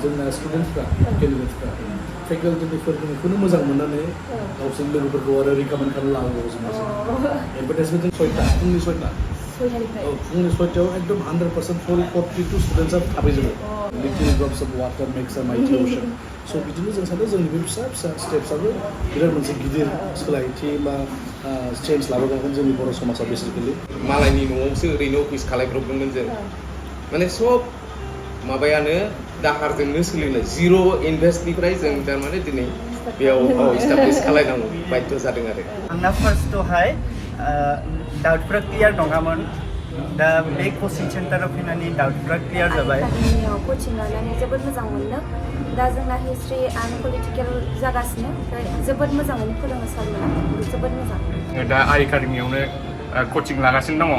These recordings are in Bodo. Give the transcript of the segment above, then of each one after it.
जोंना स्टुडेन्टफ्रा केन्डिडेटफ्रा फेकाल्टिफोरखौनो मोजां मोननानै गावसोरनि लोगोफोरखौ आरो रिकमेन्ड खालामनो लानांगौ जों एडभार्टाइजमेन्ट 6टा फुंनि 6टा फुंनि 6टायाव एकदम 100% फुल 42 स्टुडेन्टसा थाफैजोबो little drops of water makes a mighty ocean स' बिदिनो जों सानो जोंनि बे फिसा फिसा स्टेप्सआबो बिराद मोनसे गिदिर सोलायथि बा चेन्ज लाबोगोन जोंनि बर' समाजाव बेसिकेलि मालायनि न'आवसो ओरैनो अफिस खालायब्रबदोंमोन जों माने सब माबायानो दाहारजोंनो सोलिनाय जिर' इनभेस्टनिफ्राय जों थारमाने दिनै बेयाव इस्टाब्लिश खालायनांगौ बाध्य जादों आरो आंना फार्स्टआवहाय डाउटफ्रा क्लियार नङामोन दा बे कचिं सेन्टाराव फैनानै डाउटफ्रा क्लियार जाबाय आंनियाव कचिं लानानै जोबोद मोजां मोनदों दा जोंना हिस्ट्रि एन्ड पलिटिकेल जागासिनो जोबोद मोजाङैनो फोरोङो सारमोना जोबोद मोजां दा आइ एकाडेमियावनो कचिं लागासिनो दङ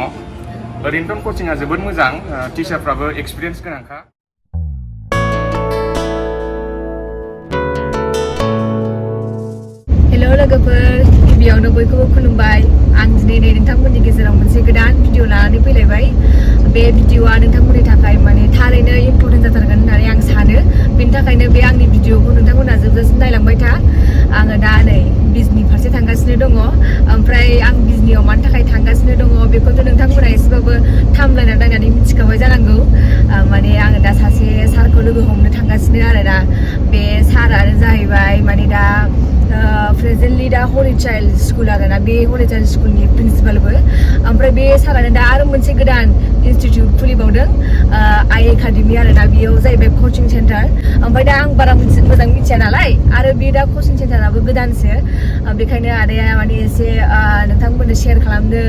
ओरैनोथ' कचिंआ जोबोद मोजां टिचारफ्राबो एक्सपिरियेन्स गोनांखा हेल' लोगोफोर गिबियावनो बयखौबो खुलुमबाय आं दिनै नोंथांमोननि गेजेराव मोनसे गोदान भिडिअ लानानै फैलायबाय बे भिडिअआ नोंथांमोननि थाखाय माने थारैनो इम्परटेन्ट जाथारगोन होननानै आं सानो बेनि थाखायनो बे आंनि भिडिअखौ नोंथांमोना जोबजासिम नायलांबाय था आङो दा नै बिजनि फारसे थांगासिनो दङ ओमफ्राय आं बिजनियाव मानि थाखाय थांगासिनो दङ बेखौथ' नोंथांमोना एसेबाबो थामलायना नायनानै मिथिखाबाय जानांगौ माने आङो दा सासे सारखौ लोगो हमनो थांगासिनो आरोना बे सारानो जाहैबाय माने दा प्रेजेन्टलि दा हलि चाइल्ड स्कुल आरोना बे हलि चाइल्ड स्कुलनि प्रिन्सिपालबो ओमफ्राय बे सारानो दा आरो मोनसे गोदान इनस्टिटिउट खुलिबावदों आइ एकाडेमि आरोना बेयाव जाहैबाय कचिं सेन्टार ओमफ्राय दा आं बारा मोजां मिथिया नालाय आरो बे दा कचिं सेन्टाराबो गोदानसो बेखायनो आदाया माने एसे नोंथांमोननो शेयार खालामनो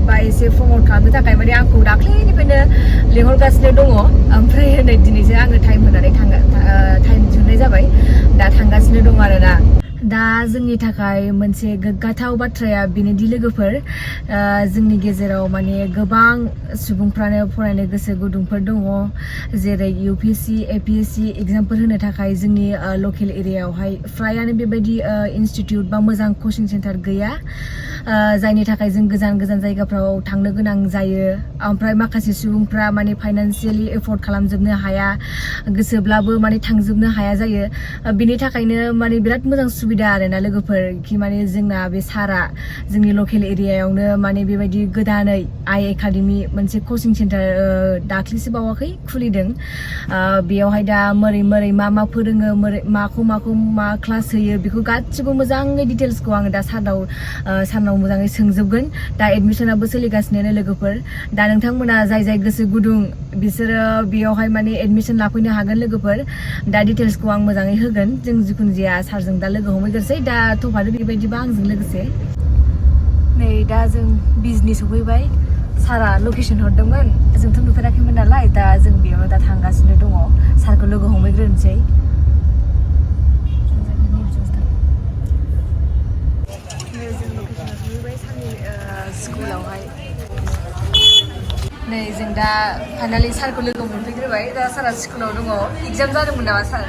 बा एसे प्रमट खालामनो थाखाय माने आंखौ दाख्लैनिफ्रायनो लिंहरगासिनो दङ ओमफ्राय नै दिनैसो आङो टाइम होनानै टाइम दिहुननाय जाबाय दा थांगासिनो दङ आरोना दा जोंनि थाखाय मोनसे गोग्गाथाव बाथ्राया बेनोदि लोगोफोर जोंनि गेजेराव माने गोबां सुबुंफ्रानो फरायनो गोसो गुदुंफोर दङ जेरै UPSC APSC एग्जामफोर होनो थाखाय जोंनि लकेल एरियायावहाय फ्रायानो बेबायदि इनस्टिटिउट बा मोजां कचिं सेन्टार गैया जायनि थाखाय जों गोजान गोजान जायगाफ्राव थांनो गोनां जायो ओमफ्राय माखासे सुबुंफ्रा माने फाइनान्सियेलि एफर्ड खालामजोबनो हाया गोसोब्लाबो माने थांजोबनो हाया जायो बिनि थाखायनो माने बिराद मोजां सुबिदा आरोना लोगोफोर कि माने जोंना बे सारा जोंनि लकेल एरियायावनो माने बेबायदि गोदानै आइ एकाडेमि मोनसे कचिं सेन्टार दाख्लैसो बावाखै खुलिदों बेयावहाय दा मोरै मा फोरोङो माखौ मा क्लास होयो बेखौ गासिबो मोजाङै डिटेल्सखौ आङो दा सारनाव मोजाङै सोंजोबगोन दा एडमिसनाबो सोलिगासिनो लोगोफोर दा नोंथांमोना जाय गोसो गुदुं बिसोरो बेयावहाय माने एडमिसन लाफैनो हागोन लोगोफोर दा डिटेल्सखौ आं मोजाङै होगोन जों जिखुनु जाया सारजों दा लोगो हमहैग्रोसै दा थफानो बेबायदिबा आंजों लोगोसे नै दा जों बिजनि सफैबाय सारा लकेसन हरदोंमोन जोंथ' नुफेराखैमोन नालाय दा जों बेयावनो दा थांगासिनो दङ सारखौ लोगो हमहैग्रोनोसै स्कुलावहाय नै जों दा फाइनालि सारखौ लोगो मोनफैग्रोबाय दा सारा स्कुलाव दङ एग्जाम जादोंमोन नामा सार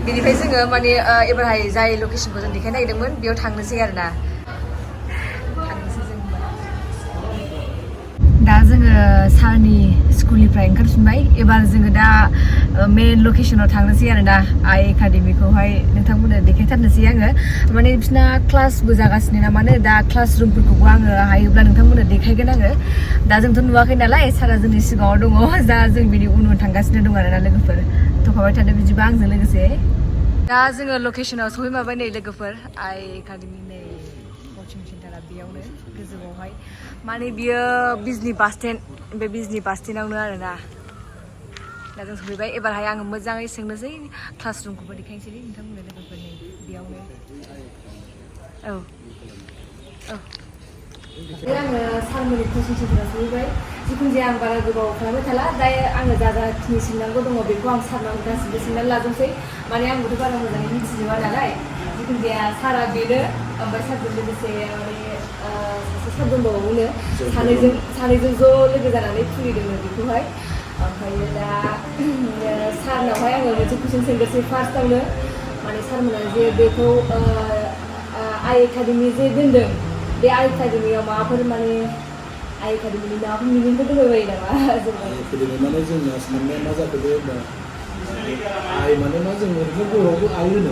बेनिफ्राय जोङो माने एबारहाय जाय लकेसनखौ जों देखायनो नागिरदोंमोन बेयाव थांनोसै आरोना दा जोङो सारनि स्कुलनिफ्राय ओंखारफिनबाय एबार जोङो दा मेन लकेसनाव थांनोसै आरोना आइ एकाडेमिखौहाय नोंथांमोननो देखायथारनोसै आङो माने बिसोरना क्लासबो जागासिनो ना माने दा क्लास रुमफोरखौबो आङो हायोब्ला नोंथांमोननो देखायगोन आङो दा जोंथ' नुवाखै नालाय सारा जोंनि सिगाङाव दङ दा जों बिनि उन थांगासिनो दं आरोना लोगोफोर थफाबाय थादो बिदिबा आंजों लोगोसे दा जोङो लकेसनाव सहैमाबाय नै लोगोफोर आइ एकाडेमि नै कचिं सेन्टारा बेयावनो गोजौआवहाय माने बियो बिजनि बास स्टेन्ड बे बिजनि बास स्टेन्डआवनो आरोना दा जों सफैबाय एबारहाय आङो मोजाङै सोंनोसै क्लास रुमखौबो देखायनोसै नोंथांमोननो लोगोफोरनि बेयावनो आङो सारमोननि कचिं सेन्टाराव सहैबाय जिखुनु जाया आं बारा गोबाव खालामबाय थाला दा आङो जाखिनि सोंनांगौ दङ बेखौ आं सारनाव गासिबो सोंनानै लाजोबसै माने आंबोथ' बारा मोजाङै मिथिजोबा नालाय जिखुनु जाया सारा बेनो ओमफ्राय सारजों लोगोसे माने सासे सार दंबावोनो सानैजों ज' लोगो जानानै खुलिदोंमोन बेखौहाय ओमफ्रायो दा सारनावहाय आङो मोनसे कुइसन सोंग्रोसै फार्स्टआवनो माने सारमोना जे बेखौ आइ एकाडेमि जे दोनदों बे आइ एकाडेमियाव माबाफोर माने आइ एकाडेमिनि माबाफोर मिनिंफोर दंबायबायो नामा आइ एकाडेमि माने जोंना साननाया मा जाखो बे होनबा आइ माने मा जों ओरैनो बर'आवबो आइ होनो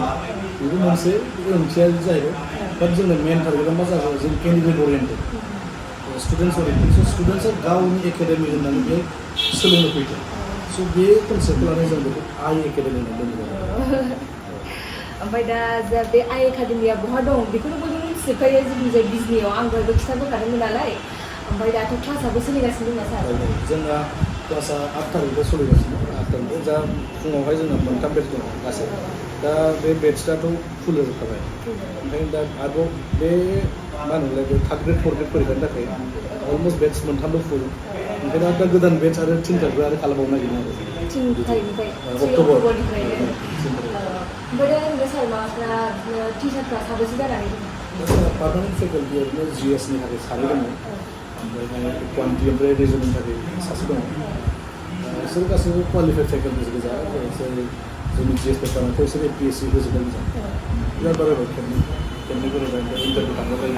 बेबो मोनसे ओंथिया जाहैबाय बाट जोंना मेन टारगेटआ मा जागोन जों केन्डिडेट अरियेन्टेड स्टुडेन्टस अरियेन्टेड स' स्टुडेन्टसा गावनि एकाडेमि होननानै बेहाय सोलोंनो फैदों स' बे कनसेप्टखौ लानानै जों बेखौ आइ एकाडेमि होननानै दोनदों ओमफ्राय दा जा बे आइ एकाडेमिया बहा दं बेखौनो बयबो मिथिजोबखायो जिखुनु जाया बिजनियाव आं दहायबो खिथाबोखादोंमोन नालाय ओमफ्राय दाथ' क्लासाबो सोलिगासिनो दं सार जोंना क्लासा 8 थारिखआव सोलिगासिनो 8 थारिखआव दा फुङावहाय जोंना 3 बेच दङ गासै दा बे बेचआथ' फुल जाजोबखाबाय ओंखायनो दा आरोबाव बे मा होनोमोनलाय बे थार्ड ग्रेड फर्थ ग्रेड फरिखानि थाखाय अलमस्ट बेच 3 फुल ओंखायनो दा गोदान बेच आरो 3 थारिखआव आरो खालामबावनो नागिरदों आरो 3 थारिखनिफ्राय अक्ट'बरनिफ्रायनो ओमफ्राय दा ओरैनो सार माबाफ्रा टिचारफ्रा साबेसे जानानै दं पार्मानेन्ट फेकाल्टि ओरैनो GS नि थाखाय 3 दङ ओमफ्राय क्वान्टिटि ओमफ्राय रिजनिंनि थाखाय 1 दङ बिसोर गासैबो क्वालिफाइड फेकाल्टिस गोजा जेरै जोंनि GS पेपाराथ' बिसोर APSC होजोबनाय गोजा बिराद बारायबाय खेबनै फरायबाय इन्टारभिउ थांबाय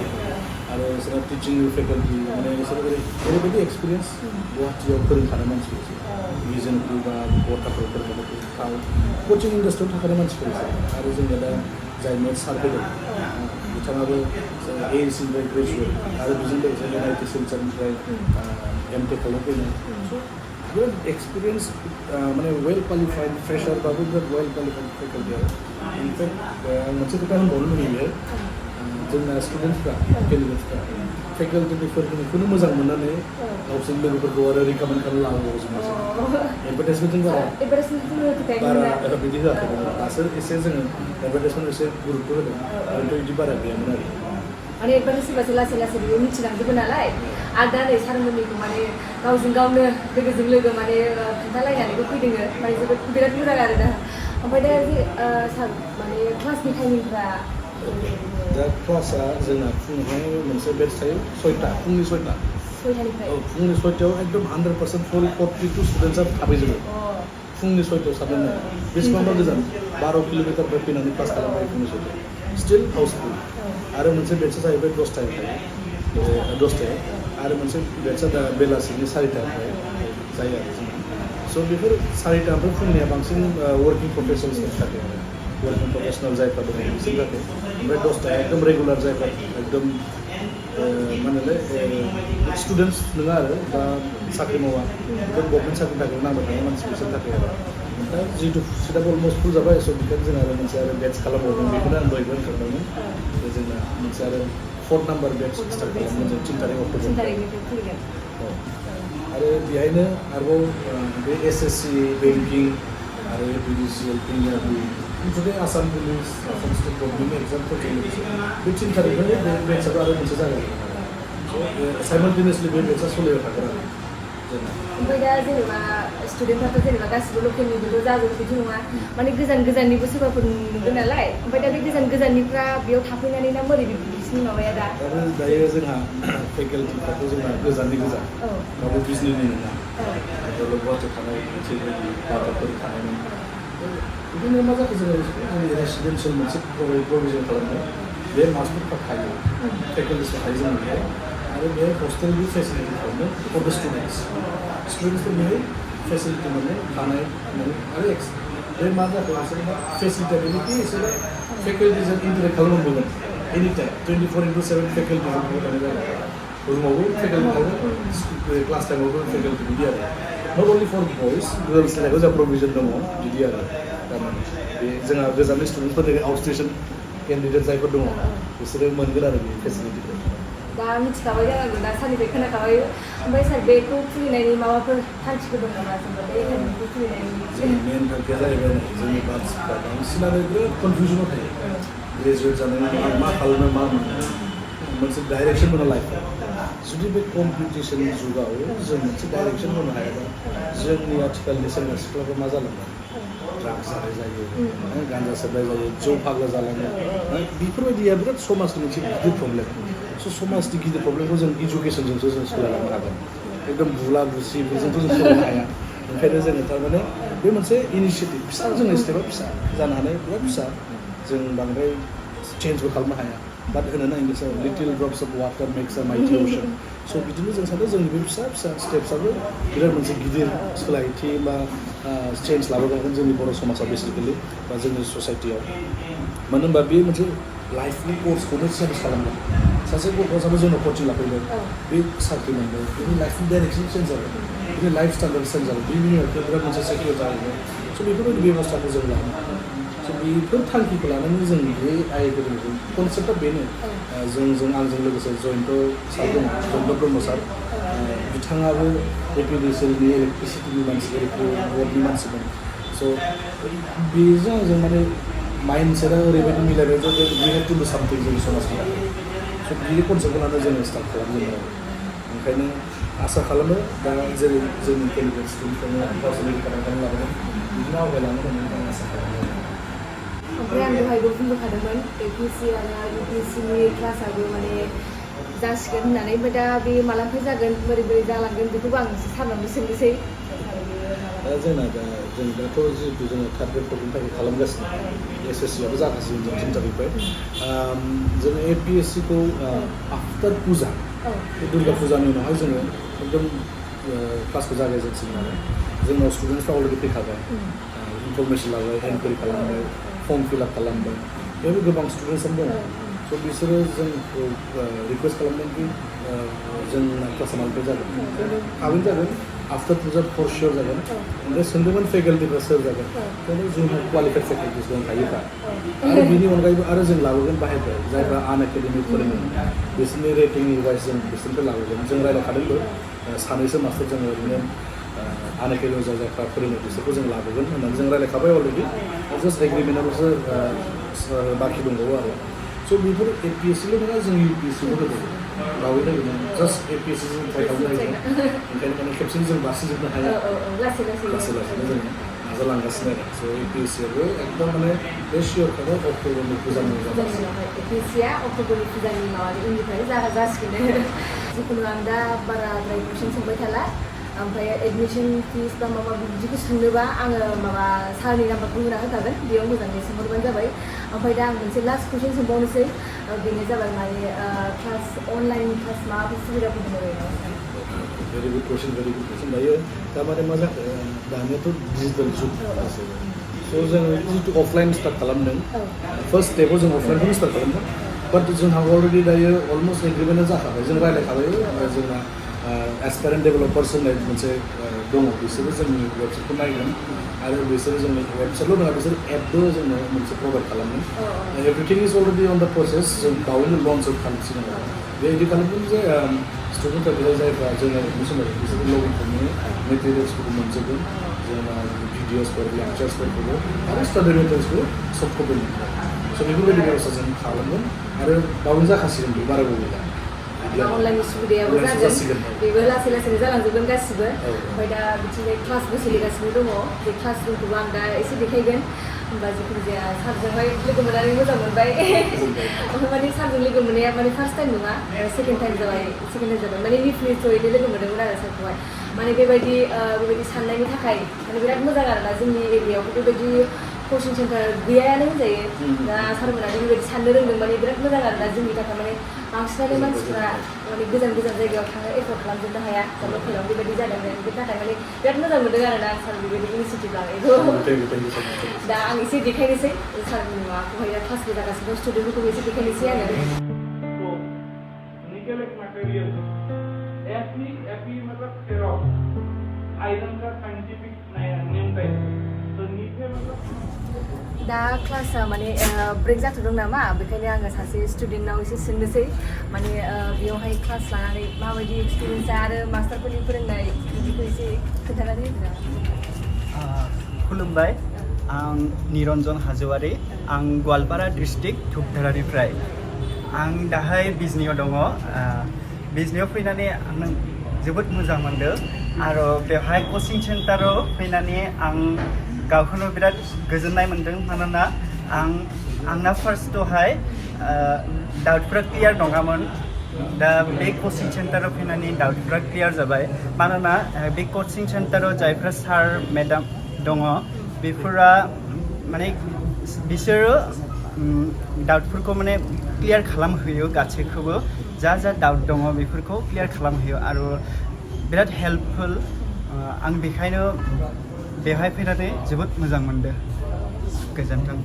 आरो बिसोरना टिचिं फेकाल्टि माने बिसोर ओरैबायदि एक्सपिरियेन्स गुवाहाटियाव फोरोंखानाय मानसिफोर रिजनफोर बा बरकाफोर फोरोंखानाय कचिं इन्डास्ट्रियाव थाखानाय मानसिफोर आरो जोंनिया दा जाय मेथ्स सार फैदों बिथाङाबो AAC निफ्राय ग्रेजुवेट आरो बेजों लोगोसे NIT सिलचरनिफ्राय MTech खालामफैनाय बिराद एक्सपिरियेन्स माने वेल क्वालिफाइड फ्रेशारबाबो बिराद वेल क्वालिफाइड फेकाल्टि आरो इनफेक्ट आं मोनसे खोथा होनबावनो लुबैयो जोंना स्टुडेन्टसफ्रा केन्डिडेट्सफ्रा फेकाल्टिनि फोरोंनायखौनो मोजां मोननानै गावसोरनि लोगोफोरखौ आरो रिकमेन्ड खालामलाङो जों एडभार्टाइजमेन्टजों बारा बिदि होआखै दासो एसे जोङो एडभार्टाइजमेन्ट एसे गुरुत्व होदों आरोथ' बिदि बारा गैयामोन आरो माने एडभार्टाइज होबासो लासै लासै बेयो मिथिलांजोबो नालाय आरो दा नै सारमोननिखौ माने गावजों गावनो लोगोजों लोगो माने खोन्थालायनानैबो फैदों माने जोबोद बिराद मोजां आरो दा ओमफ्राय दा सार माने क्लासनि टाइमिंफ्रा दा क्लासा जोंना फुङावहाय मोनसे बेच थायो 6टा फुंनि 6टा फुंनि 6टायाव एकदम 100% फुल 42 स्टुडेन्टसा थाफैजोबो फुंनि 6टायाव साननानै बेसेबांबा गोजान 12 किल'मिटारनिफ्राय फैनानै क्लास खालामबाय फुंनि 6टायाव स्टिल हाउसफुल आरो मोनसे बेचआ जाहैबाय 10टायाव थायो 10टायाव आरो मोनसे बेचआ दा बेलासिनि 4टानिफ्राय जायो आरो जोंना स' बेफोर 4टानिफ्राय फुंनिया बांसिन वर्किं प्रफेसनेल्सनि थाखाय आरो वर्किं प्रफेसनेल जायफ्रा दङ बिसोरनि थाखाय ओमफ्राय 10टाया एकदम रेगुलार जायफ्रा एकदम मा होनोलाय स्टुडेन्टस नङा आरो बा साख्रि मावा एकदम गभर्नमेन्ट साख्रिनि थाखाय नांबाय थानाय मानसि बिसोरनि थाखाय आरो दा जिहेतु सिटाबो अलमस्ट फुल जाबाय स' बेखायनो जोंहा आरो मोनसे आरो बेच खालामबावदों बेखौनो आं दहायबो होनखांदोंमोन जोंना मोनसे आरो 4 नाम्बार बेच स्टार्ट खालामगोन जों 3 थारिख अक्ट'बर आरो बेहायनो आरोबाव बे SSC बेंकिं आरो APDCL जुदि Assam police Assam state government एग्जामफोरजों लोगोसे बे 3 थारिखनिफ्राय बे बेचआबो आरो मोनसे जागोन साइमल्टेनियासलि बे बेचआ सोलिबाय थागोन आरो जोंना ओमफ्राय दा जेनेबा स्टुडेन्टफ्राथ' जेनेबा गासिबो लकेलनिबोथ' जाजोबो बिदि नङा माने गोजान गोजाननिबो सोरबाफोर नुदों नालाय ओमफ्राय दा बे गोजान गोजाननिफ्रा बेयाव थाफैनानै ना बोरै बिसिनि माबाया दा दायो जोंहा फेकाल्टिफ्राथ' जोंना गोजाननि गोजा रावबो बिजनिनि नङा गुवाहाटियाव थानाय मोनसे बाथाफोर थानायमोन बिदिनो मा जाखो जोङो जोंनि रेसिडेन्सियेल मोनसे प्रभिजन खालामदों बे मास्टरफ्रा थायो फेकाल्टिसफ्रा थायो जोंनि बेहाय आरो बे हस्टेलनि फेसिलिटि खालामदों फर द स्टुडेन्टसफोर बेहाय फेसिलिटि मोनो थानाय आरो बे मा जाखो बिसोर फेसिलिटिया बेनोखि बिसोरो फेकाल्टिजों इन्टारेक्ट खालामनांगौमोन एनि टाइम 24/7 फेकाल्टिजों थानाय जायो रुमावबो फेकाल्टि थागोन क्लास टाइमावबो फेकाल्टि बिदि आरो नट अनलि फर बयस गार्ल्सनि थाखाय जोंहा प्रभिजन दङ बिदि आरो थारमाने बे जोंहा गोजाननि स्टुडेन्टसफोरनि आउटस्टेसन केन्डिडेट जायफोर दङ बिसोरो मोनगोन आरो बे फेसिलिटिखौ दा मिथिखाबाय जानांगौ दा सारनिफ्राय खोनाखाबाय ओमफ्राय सार बेखौ खुलिनायनि माबाफोर थांखिफोर दं नामा जेनेबा बे एकाडेमिखौ खुलिनायनि मेन थांखिया जाहैबाय जोंनि मानसिफ्रा बांसिनानो बिराद कनफिउजनाव थायो ग्रेजुवेट जानायनि उनाव मा खालामनो मा मोनो मोनसे डाइरेक्सन मोना लाइफआव जुदि बे कम्पिटिसननि जुगाव जों मोनसे डाइरेक्सन होनो हायाबा जोंनि आथिखालनि सेंग्रा सिख्लाफ्रा मा जालांगोन ड्राग्स जानाय जायो गान्जा सोबनाय जायो जौ फाग्ला जालाङो बेफोरबायदिया बिराद समाजनि मोनसे गिदिर प्रब्लेम स' समाजनि गिदिर प्रब्लेमखौ जों इडुकेसनजोंसो जों सोलायलांनो हागोन एकदम बुला बुसि बेजोंथ' जों सोलायनो हाया ओंखायनो जोङो थारमाने बे मोनसे इनिसियेटिभ फिसा जोंनि स्टेपआ फिसा जानो हानाय बिराद फिसा जों बांद्राय चेन्जबो खालामनो हाया बाट होनो इंलिसाव little drops of water makes a mighty ocean स' बिदिनो जों सानो जोंनि बे फिसा फिसा स्टेप्सआबो बिराद मोनसे गिदिर सोलायथि बा चेन्ज लाबोगोन जोंनि बर' समाजाव बेसिकेलि बा जोंनि ससाइटियाव मानो होनबा बे मोनसे लाइफनि कोर्सखौनो चेन्ज खालामगोन सासे गथ'साबो जोंनाव कचिं लाफैबाय बे साख्रि मोनबाय बिनि लाइफनि डाइरेक्सन चेन्ज जागोन बिनि लाइफ स्टाइल चेन्ज जागोन बिनि बिराद मोनसे सेक्युर जागोन स' बेफोरबायदि बेबस्थाखौ जों लानो स' बेफोर थांखिखौ लानानै जों बे आइफोरनि कनसेप्टआ बेनो आंजों लोगोसे जयन्त सार दङ जयन्त ब्रह्म सार बिथाङाबो एपिडिसिएलनि इलेक्ट्रिसिटिनि मानसि बर्डनि मानसिमोन स' बेजों आंजों माने माइन्डसेटआ ओरैबायदि मिलायबाय जे वी हेभ टु डु सामथिं जोंनि समाजनि थाखाय स' बे कनसेप्टखौ लानानै जोङो स्टार्ट खालामजेनबाय ओंखायनो आसा खालामो दा जेरै जोंनि केन्डिडेट स्टुडेन्टफोरनो गावसोरनि खालामनानै लाबोदों बिदिनो आवगायलांनो होननानै आं आसा खालामो ओमफ्राय आं दहायबो बुंबोखादोंमोन एपिएससि आरो इउपिएससिनि क्लासआबो माने जासिगोन होननानै ओमफ्राय दा बे मालानिफ्राय जागोन बोरै जालांगोन बेखौबो आं सारनावनो सोंनोसै दा जोंना जों दाथ' जिहेतु जोङो थार्द ग्रेड फरनि थाखाय खालामगासिनो एसएससिआबो जागासिनो जों सेन्टारनिफ्राय जोङो एपिएससिखौ आफ्टार फुजा बे दुर्गा फुजानि उनावहाय जोङो एकदम क्लासखौ जागायजेनसिगोन आरो जोंनाव स्टुडेन्टसफ्रा अलरेडि फैखाबाय इनफरमेसन लाबाय एनकुवारि खालामबाय फर्म फिलआप खालामबाय बेयावबो गोबां स्टुडेन्टसआनो दङ स' बिसोरो जोंखौ रिकुवेस्ट खालामदों कि जोंना क्लासा मानिफ्राय जागोन थाबैनो जागोन आफ्टार फुजा फर शियर जागोन ओमफ्राय सोंदोंमोन फेकाल्टिफ्रा सोर जागोन ओंखायनो जोंहा क्वालिफाइड फेकाल्टिस दंखायोखा आरो बिनि अनगायैबो आरो जों लाबोगोन बाहेरनिफ्राय जायफ्रा आनएकाडेमिक फोरोङो बिसोरनि रेटिंनि वाइज जों बिसोरनिफ्राय लाबोगोन जों रायज्लायखादोंबो सानैसो मास्टार जों ओरैनो आनएकाडेमिक जायफ्रा फोरोङो बिसोरखौ जों लाबोगोन होननानै जों रायज्लायखाबाय अलरेडि जास्ट एग्रिमेन्टआवसो बाखि दंबावो आरो स' बेफोर एपिएससिल' नङा जों इउपिएससिबो होदों बावैनो होदों जास्ट एपिएससि जों ट्राइ खालामनो हायो ओंखायनो माने खेबसेनो जों बारसिजोबनो हाया लासै लासैनो जों नाजालांगासिनो आरो स' इउपिएससिआबो एकदम माने बे शियरखानो अक्ट'बरनि फुजानि एपिएससिआ अक्ट'बरनि फुजानि माबानि उननिफ्राय जासिगोन जिखुनु आं दा बाराद्राय कुइसन सोंबाय थाला ओमफ्राय एडमिसन फिस बा माबा बिदिखौ सोंनोबा आङो माबा सारनि नाम्बारखौ होना होखागोन बेयाव मोजाङै सोंहरबानो जाबाय ओमफ्राय दा आं मोनसे लास्ट कुइसन सोंबावनोसै बेनो जाबाय माने क्लास अनलाइन क्लास माबाफोर सुबिदाफोर दङ भेरि गुड कुइसन दायो थारमाने मा जाखो दानियाथ' डिजिटेल जुग स' जोङो जितु अफलाइन स्टार्ट खालामदों फार्स्ट स्टेपाव जों अफलाइनखौनो स्टार्ट खालामदों बाट जोंहा अलरेडि दायो अलमस्ट एग्रिमेन्टआ जाखाबाय जों रायज्लायखाबाय जोंना एसपारेन्ट डेभेलपार्स होननाय मोनसे दङ बिसोरो जोंनि वेबसाइटखौ नायगोन आरो बिसोरो जोंनि वेबसाइटल' नङा बिसोर एपबो जोंनो मोनसे प्रभाइड खालामगोन everything is already on the process जों गावनो लन्च खालामसिगोन आरो बेबायदि खालामगोन जे स्टुडेन्टफ्रा बेहाय जायफ्रा जोंना एडमिसन जायो बिसोरो लगइन खालामनानै मेटेरियल्सफोरखौ मोनजोबगोन जोंना भिडिअसफोर लेक्चार्सफोरखौबो आरो स्टाडि मेटेरियल्सखौ सबखौबो मोनगोन स' बेफोरबायदि बेबस्था जों खालामगोन आरो बावनो जाखासिगोन बे बारा गोबाव गैला अनलाइननि सुबिदायाबो जागोन बेबो लासै लासैनो जालांजोबगोन गासिबो ओमफ्राय दा बिथिंजाय क्लासबो सोलिगासिनो दङ बे क्लास रुमखौबो आं दा एसे देखायगोन होमबा जिखुनु जाया सारजोंहाय लोगो मोननानै मोजां मोनबाय ओमफ्राय माने सारजों लोगो मोननाया माने फार्स्ट टाइम नङा सेकेन्ड टाइम जाबाय माने निफ्राय थ्रुयैनो लोगो मोनदोंमोन आरो सारखौहाय माने बेबायदि साननायनि थाखाय माने बिराद मोजां आरोना जोंनि एरियायावबो बेबायदि कचिं सेन्टार गैयायानो होनजायो दा सारमोनानो बेबायदि साननो रोंदों माने बिराद मोजां आरोना जोंनि थाखाय माने बांसिनानो मानसिफ्रा माने गोजान जायगायाव थांनो एफर्ड खालामजोबनो हाया दा लकेलाव बेबायदि जादों बेनि थाखाय माने बिराद मोजां मोनदों आरोना सार बेबायदि इनिसियेटिभ लानायखौ दा आं एसे देखायनोसै सारनि माबाखौहाय दा क्लासबो जागासिनो स्टुडेन्टफोरखौ एसे देखायनोसै आङो दा क्लासा माने ब्रेक जाथ'दों नामा बेखायनो आङो सासे स्टुडेन्टनाव एसे सोंनोसै माने बेयावहाय क्लास लानानै माबायदि एक्सपिरियेन्सा आरो मास्टारफोरनि फोरोंनाय बिदिखौ एसे खोन्थानानै होदो खुलुमबाय आं निरन्जन हाज'वारि आं गवालपारा डिस्ट्रिक्ट धुपधारानिफ्राय आं दाहाय बिजनियाव दङ बिजनियाव फैनानै आं जोबोद मोजां मोनदों आरो बेवहाय कचिं सेन्टाराव फैनानै आं गावखौनो बिराद गोजोननाय मोनदों मानोना आंना फार्स्टआवहाय डाउटफ्रा क्लियार नङामोन दा बे कचिं सेन्टाराव फैनानै डाउटफ्रा क्लियार जाबाय मानोना बे कचिं सेन्टाराव जायफ्रा सार मेडाम दङ बेफोरा माने बिसोरो डाउटफोरखौ माने क्लियार खालामहोयो गासैखौबो जा डाउट दङ बेफोरखौ क्लियार खालामहोयो आरो बिराद हेल्पफुल आं बेखायनो बेवहाय फैनानै जोबोद मोजां मोनदों गोजोन्थों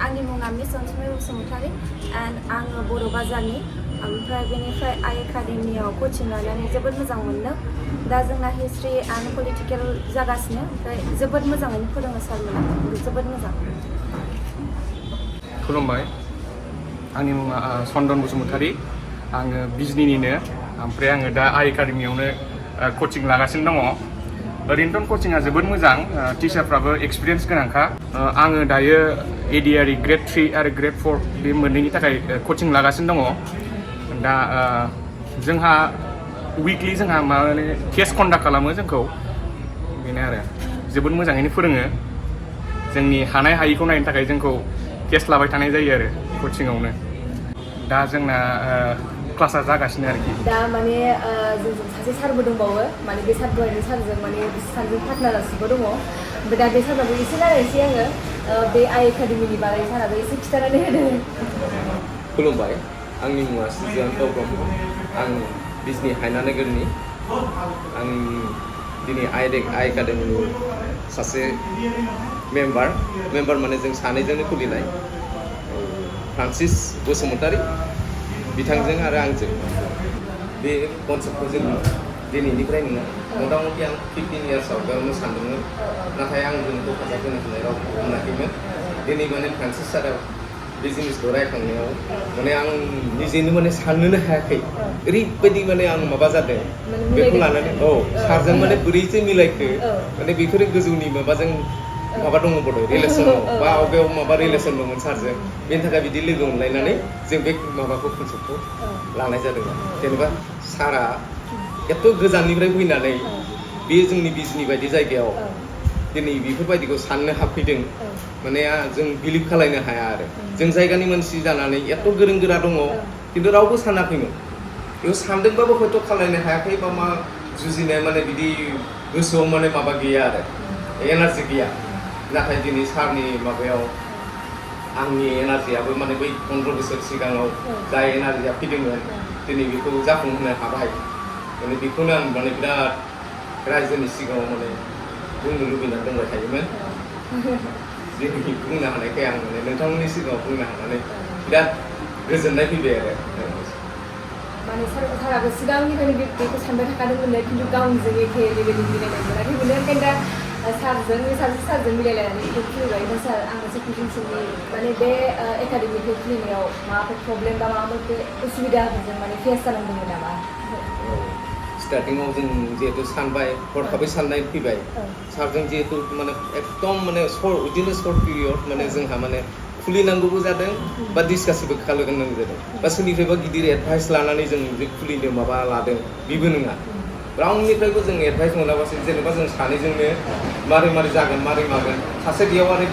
आंनि मुङा मिस अनसुमै बसुमतारी एन्ड आङो बर' बाजारनि ओमफ्राय बेनिफ्राय आइ एकाडेमियाव कचिं लानानै जोबोद मोजां मोनदों दा जोंना हिस्ट्रि एन्ड पलिटिकेल जागासिनो ओमफ्राय जोबोद मोजाङैनो फोरोङो सारमोना जोबोद मोजां खुलुमबाय आंनि मुङा चन्दन बसुमतारी आङो बिजनिनिनो ओमफ्राय आङो दा आइ एकाडेमियावनो कचिं लागासिनो दङ ओरैनोथ' कचिंआ जोबोद मोजां टिचारफ्राबो एक्सपिरियेन्स गोनांखा आङो दायो एडिआरइ ग्रेड 3 आरो ग्रेड 4 बे मोननैनि थाखाय कचिं लागासिनो दङ दा जोंहा उइकलि जोंहा माने टेस्ट कन्डाक्ट खालामो जोंखौ बेनो आरो जोबोद मोजाङैनो फोरोङो जोंनि हानाय हायिखौ नायनो थाखाय जोंखौ टेस्ट लाबाय थानाय जायो आरो कचिंआवनो दा जोंना क्लासा जागासिनो आरोखि दा माने जोंजों सासे सारबो दंबावो माने बे सार दहायनि सारजों माने सारजों पार्टनारसिबो दङ ओमफ्राय दा बे सारनाबो एसे रायलायनोसै आङो बे आइ एकाडेमिनि बागै साराबो एसे खिन्थानानै होदो खुलुमबाय आंनि मुङा ब्रह्म आं बिजनि हायना नोगोरनि आं दिनै आइ एकाडेमिनि सासे मेम्बार माने जों सानैजोंनो खुलिनाय फ्रान्सिस बसुमतारी बिथांजों आरो आंजों बे कनसेप्टखौ जों दिनैनिफ्राय नङा मथा मथि आं 15 इयार्स आवगायावनो सानदोंमोन नाथाय आं जोंखौ हेफाजाब होनो हानाय रावखौ मोनाखैमोन दिनै माने फ्रान्सिस सारा बे जिनिसखौ रायखांनायाव माने आं निजेनो माने साननोनो हायाखै ओरैबायदि माने आं माबा जादों बेखौ लानानै सारजों माने बोरैसो मिलायखो माने बेफोरो गोजौनि माबाजों माबा दङ बड' रिलेसन बा आवगायाव माबा रिलेसन दंमोन सारजों बेनि थाखाय बिदि लोगो मोनलायनानै जों बे माबाखौ कनसेप्टखौ लानाय जादों जेनेबा सारा एथ' गोजाननिफ्राय फैनानै बे जोंनि बिजनि बायदि जायगायाव दिनै बेफोरबायदिखौ साननो हाबफैदों माने जों बिलिभ खालायनो हाया आरो जों जायगानि मानसि जानानै एथ' गोरों गोरा दङ खिन्थु रावबो सानाखैमोन बेखौ सानदोंबाबो हयथ' खालायनो हायाखै बा मा जुजिनाया माने बिदि गोसोआव माने माबा गैया आरो एनार्जि गैया नाथाय दिनै सारनि माबायाव आंनि एनार्जियाबो माने बै 15 बोसोर सिगाङाव जाय एनार्जिया फैदोंमोन दिनै बेखौ जाफुंहोनो हाबाय माने बेखौनो आं माने बिराद रायजोनि सिगाङाव माने बुंनो लुबैनानै दंबाय थायोमोन दिनै बुंनो हानायखाय आं माने नोंथांमोननि सिगाङाव बुंनो हानानै बिराद गोजोननाय फैबाय आरो माने साराबो सिगांनिफ्रायनो बेखौ सानबाय थाखादोंमोन खिन्थु गावनिजों एखे लेभेलनि मिलायनाय मोनाखैमोन ओंखायनो दा सारजों मिलायलायनानै बेखौ खुलिबाय ओमफ्राय सार आं मोनसे कुइसन सोंनि माने बे एकाडेमिखौ खुलिनायाव माबाफोर प्रब्लेम बा माबाफोर उसुबिदाफोरजों माने फेस जानांदोंमोन नामा स्टार्टिङाव जों जिहेतु सानबाय हरखाबै साननाय फैबाय सारजों जिहेतु माने एकदम माने बिदिनो सर्ट पिरियड माने जोंहा माने खुलिनांगौबो जादों बा डिसकासबो खालामनांगौ जादों बा सोरनिफ्रायबा गिदिर एडभाइस लानानै जों जे खुलिनो माबा लादों बेबो नङा रावनिफ्रायबो जों एडभाइस मोनाबासो जेनेबा जों सानैजोंनो मारै जागोन मारै मागोन सासे बेयाव आरो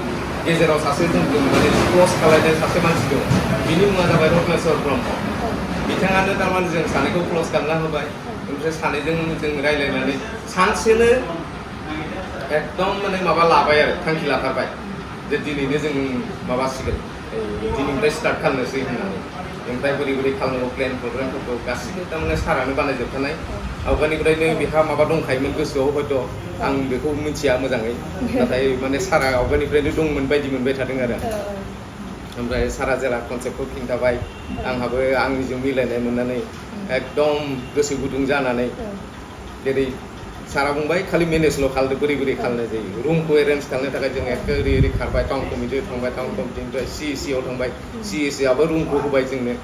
गेजेराव सासे जों माने क्लस खालायनाय सासे मानसि दं बिनि मुङा जाबाय ब्रह्म बिथाङानो थारमाने जों सानैखौ क्लस खालामना होबाय ओमफ्राय सानैजों जों रायज्लायनानै सानसेनो एकदम माने माबा लाबाय आरो थांखि लाथारबाय जे दिनैनो जों माबासिगोन दिनैनिफ्राय स्टार्ट खालामनोसै होननानै ओमफ्राय बोरै खालामनांगौ प्लेन प्रग्रामफोरखौ गासिबो थारमाने सारानो बानायजोबखानाय आवगायनिफ्रायनो बेहा माबा दंखायोमोन गोसोआव हयथ' आं बेखौ मिथिया मोजाङै नाथाय माने सारा आवगायनिफ्रायनो दंमोन बायदि मोनबाय थादों आरो ओमफ्राय सारा जेला कनसेप्टखौ खिन्थाबाय आंहाबो आंनिजों मिलायनाय मोननानै एकदम गोसो गुदुं जानानै जेरै सारा बुंबाय खालि मेनेजल' खालामदो बोरै खालामनाय जायो रुमखौ एरेन्ज खालामनो थाखाय जों एखे ओरै खारबाय टाउन कमिटियाव थांबाय टाउन कमिटिनिफ्राय CEC आव थांबाय CEC आबो रुमखौ होबाय जोंनो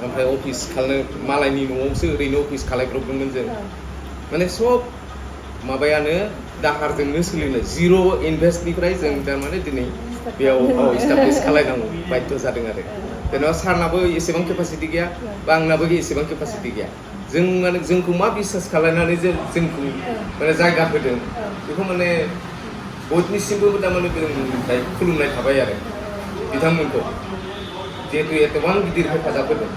ओमफ्राय अफिस खालामनो मालायनि न'आवसो ओरैनो अफिस खालायब्रबदोंमोन जों माने सब माबायानो दाहारजोंनो सोलिनाय जिर' इनभेस्टनिफ्राय जों थारमाने दिनै बेयाव इस्टाब्लिस खालायनांगौ बाध्य जादों आरो जेनेबा सारनाबो एसेबां केपासिटि गैया बा आंनाबो एसेबां केपासिटि गैया जों माने जोंखौ मा बिसास खालायनानै जोंखौ माने जायगा होदों बेखौ माने बयनिसिमबो थारमाने खुलुमनाय थाबाय आरो बिथांमोनखौ जिहेतु एथबां गिदिर हेफाजाब होदों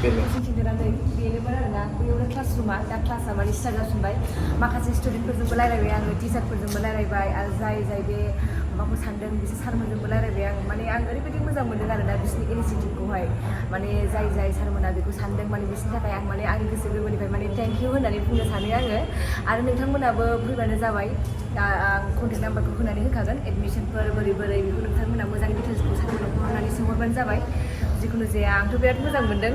बेनोमोन आरोना बेयावनो क्लासरुमा दा क्लासा माने स्टार्ट जाफिनबाय माखासे स्टुडेन्टफोरजोंबो रायलायबाय आङो टिचारफोरजोंबो रायलायबाय आरो जाय बे माखौ सानदों बिसोर सारमोनजोंबो रायलायबाय आं माने आं ओरैबायदि मोजां मोनदों आरोना बिसोरनि इनिसिएटिभखौहाय माने जाय सारमोना बेखौ सानदों माने बिसोरनि थाखाय आं माने आंनि गोसो गोरबोनिफ्राय माने थेंक इउ होननानै बुंनो सानो आङो आरो नोंथांमोनाबो फैबानो जाबाय आं कन्टेक्ट नाम्बारखौ होनानै होखागोन एडमिसनफोर बोरै बेखौ नोंथांमोना मोजां डिटेल्सखौ सारमोनखौ होनानै सोंहरबानो जाबाय जिखुनु जाया आंथ' बिराद मोजां मोनदों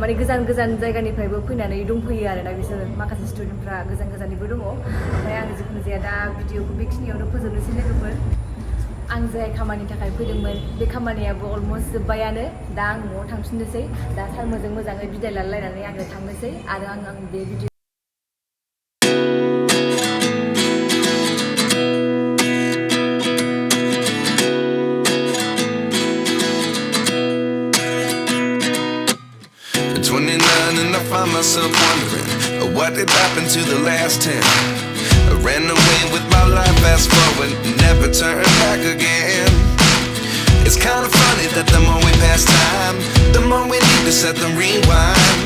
माने गोजान जायगानिफ्रायबो फैनानै दंफैयो आरोना बिसोर माखासे स्टुडेन्टफ्रा गोजाननिबो दङ ओमफ्राय आं जिखुनु जाया दा भिडिअखौ बेखिनियावनो फोजोबनोसै लोगोफोर आं जाय खामानिनि थाखाय फैदोंमोन बे खामानियाबो अलमस्ट जोब्बायानो दा आं न'आव थांफिननोसै दा सारमोनजों मोजाङै बिदाय लालायनानै आङो थांनोसै आरो आं बे video And I find myself wondering what did happen to the last 10. I ran away with my life, fast forward, never turn back again. It's kind of funny that the more we pass time, the more we need to set the rewind.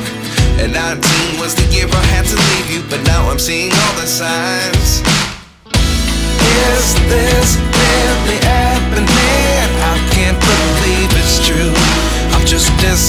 And 19 was the year I had to leave you, but now I'm seeing all the signs.